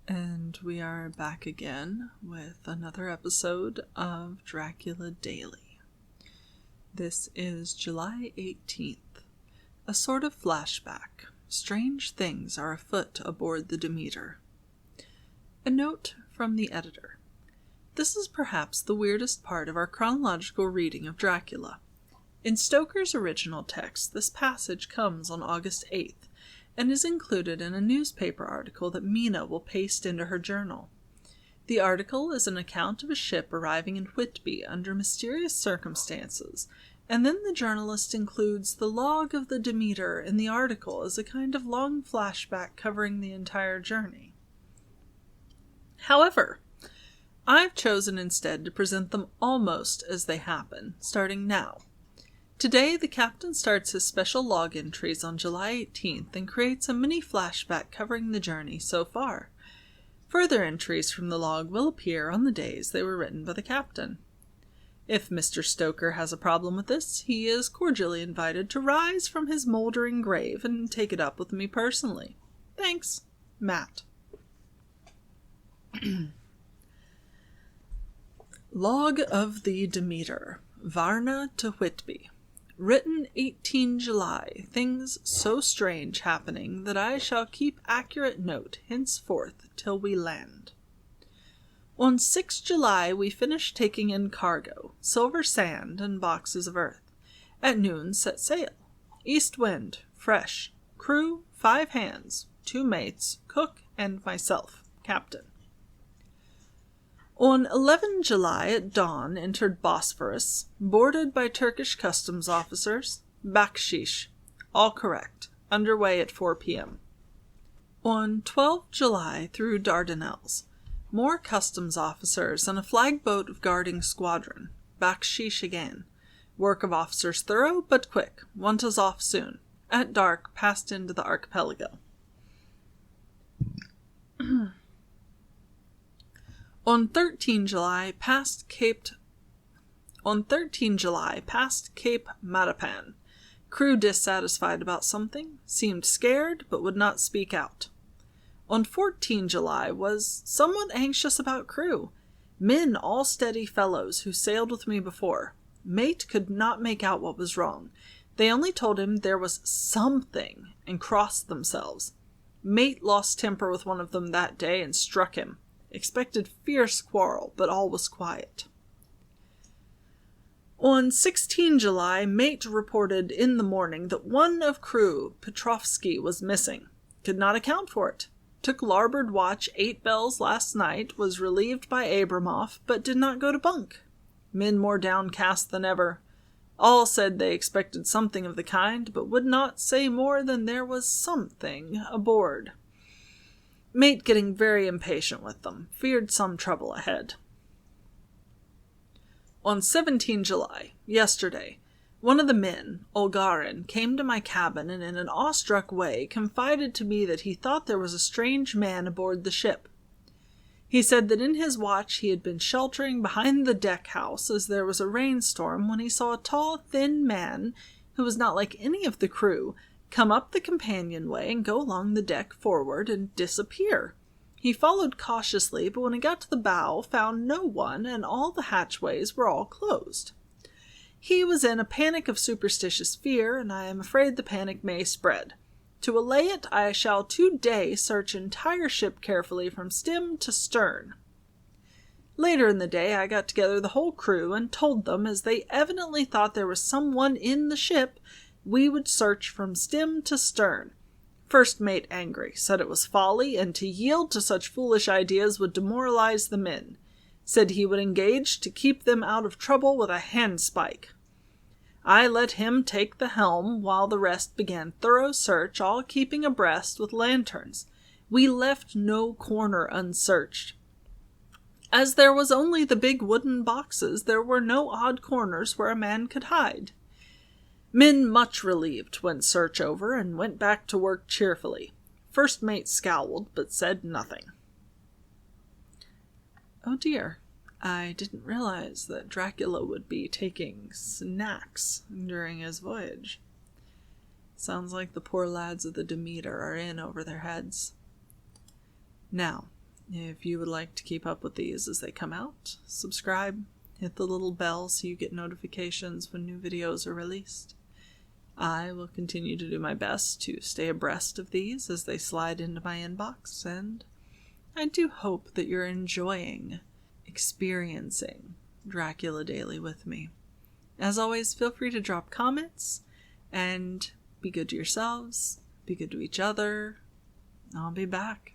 And we are back again with another episode of Dracula Daily. This is July 18th. A sort of flashback. Strange things are afoot aboard the Demeter. A note from the editor. This is perhaps the weirdest part of our chronological reading of Dracula. In Stoker's original text, this passage comes on August 8th, and is included in a newspaper article that Mina will paste into her journal. The article is an account of a ship arriving in Whitby under mysterious circumstances, and then the journalist includes the log of the Demeter in the article as a kind of long flashback covering the entire journey. However, I've chosen instead to present them almost as they happen, starting now. Today, the captain starts his special log entries on July 18th and creates a mini flashback covering the journey so far. Further entries from the log will appear on the days they were written by the captain. If Mr. Stoker has a problem with this, he is cordially invited to rise from his moldering grave and take it up with me personally. Thanks, Matt. Log of the Demeter, Varna to Whitby. Written 18 July, things so strange happening that I shall keep accurate note henceforth till we land. On 6 July we finished taking in cargo, silver sand and boxes of earth. At noon set sail. East wind, fresh. Crew, 5 hands, 2 mates, cook, and myself, captain. On 11 July at dawn entered Bosphorus, boarded by Turkish customs officers. Bakshish, all correct, underway at 4 p.m. On 12 July through Dardanelles, more customs officers and a flag boat of guarding squadron. Bakshish again. Work of officers thorough but quick, want us off soon. At dark passed into the archipelago. On 13 July past Cape Matapan. Crew dissatisfied about something, seemed scared but would not speak out. On 14 July was somewhat anxious about crew. Men all steady fellows who sailed with me before. Mate could not make out what was wrong. They only told him there was something and crossed themselves. Mate lost temper with one of them that day and struck him. Expected fierce quarrel, but all was quiet. On 16 July, mate reported in the morning that one of crew, Petrovsky, was missing. Could not account for it. Took larboard watch 8 bells last night, was relieved by Abramoff, but did not go to bunk. Men more downcast than ever. All said they expected something of the kind, but would not say more than there was something aboard. Mate getting very impatient with them, feared some trouble ahead. On 17 July, yesterday, one of the men, Olgarin, came to my cabin and in an awestruck way confided to me that he thought there was a strange man aboard the ship. He said that in his watch he had been sheltering behind the deck house as there was a rainstorm when he saw a tall, thin man, who was not like any of the crew, come up the companionway and go along the deck forward and disappear. He followed cautiously, but when he got to the bow, found no one, and all the hatchways were all closed. He was in a panic of superstitious fear, and I am afraid the panic may spread. To allay it, I shall today search entire ship carefully from stem to stern. Later in the day I got together the whole crew and told them, as they evidently thought there was someone in the ship, we would search from stem to stern. First mate angry, said it was folly, and to yield to such foolish ideas would demoralize the men. Said he would engage to keep them out of trouble with a handspike. I let him take the helm, while the rest began thorough search, all keeping abreast with lanterns. We left no corner unsearched. As there was only the big wooden boxes, there were no odd corners where a man could hide. Men much relieved when search over, and went back to work cheerfully. First mate scowled, but said nothing. Oh dear, I didn't realize that Dracula would be taking snacks during his voyage. Sounds like the poor lads of the Demeter are in over their heads. Now, If you would like to keep up with these as they come out, subscribe, hit the little bell so you get notifications when new videos are released. I will continue to do my best to stay abreast of these as they slide into my inbox, and I do hope that you're enjoying experiencing Dracula Daily with me. As always, feel free to drop comments, and be good to yourselves, be good to each other. I'll be back.